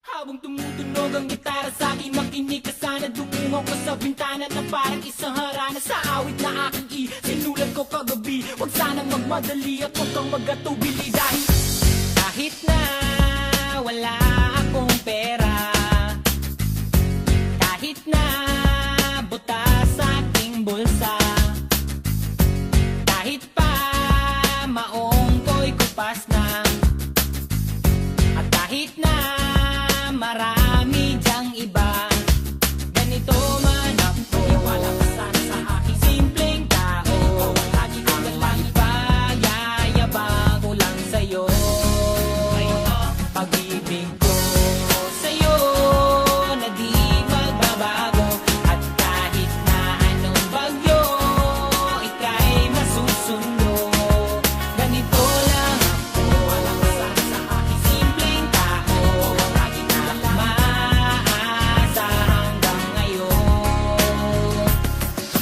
Habang tumutunog ang gitara sa aking makinig ka sana dumungaw ko sa bintana na parang isang harana sa awit na aking sinulat ko kagabi. Huwag sanang magmadali at huwag kang magatubili dahil kahit na wala akong pera, kahit na butas sa aking bulsa, kahit pa maong ko'y kupas na, at kahit na marami dyang iba, ganito man ako. Iwala ka sana sa aking simpleng tao. Lagi ko na lang ipayayabang ko lang sa'yo. Pag-ibig ko sa'yo na di magbabago, at kahit na anong bagyo ika'y masusundo. Ganito lang ako. Iwala ka sana sa aking simpleng tao. Lagi ko na lang maasa hanggang ngayon.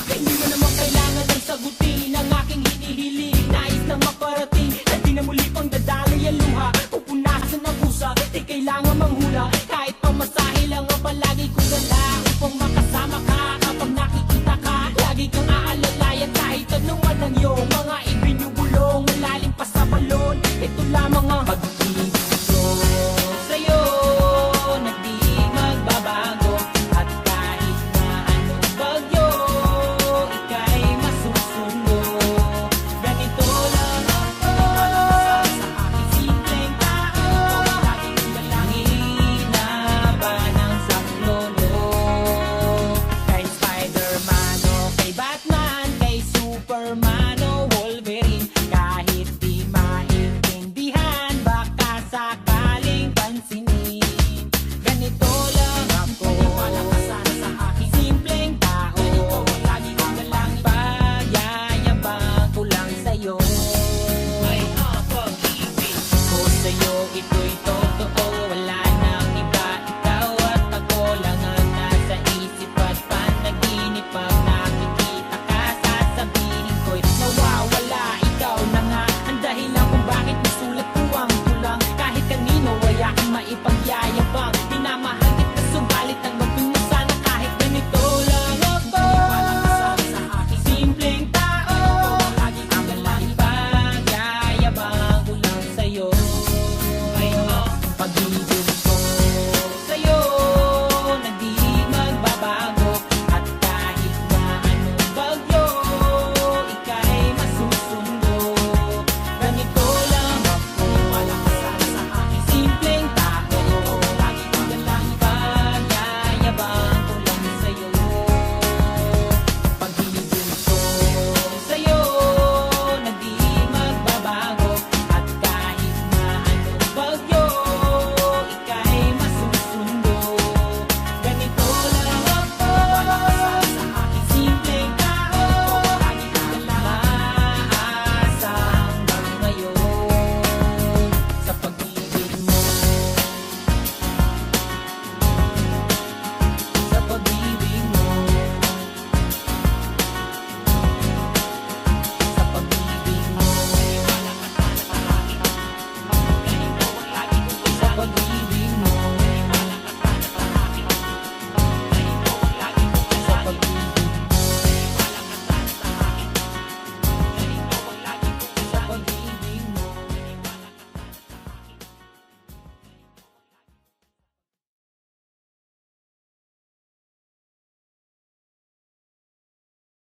Kaya hindi mo naman kailangan ng sagutin ang aking hinihiling. Nais na maparating na di na muli pang dadaloy ang luha. Pupunasan ang pusa, di kailangan manghula. Kahit pamasahe lang ang palagi kong dala upang makasama ka kapag nakikita ka. Lagi kang aalalayan kahit anuman ang iyong mga ibinubulong. Malalim pa sa balon, ito lamang ang pag-ibig ko sa'yo na di magbabago, at kahit na anong bagyo ika'y masusundo. Ganito lang ako sa aking simpleng tao. Lagi kong dalangin na ba ng saklolo. Kay Spider-Man o kay Batman, kay Superman o Wolverine, kahit di maintindihan baka sakaling pansinin. Ganito lang ako. Wala ka sana sa aking simpleng tao. Lagi kong dalangin payayabang ko lang sa'yo. May pag-ibig ko sa'yo, ito'y totoo. Wala nang iba, ikaw at ako lang ang nasa isip at panaginip. Pag nakikita ka, sasabihin ko'y nawawala. Ikaw na nga ang dahilan kung bakit nasulat ko ang kulang. Kahit kanino ay aking maipagyayabang.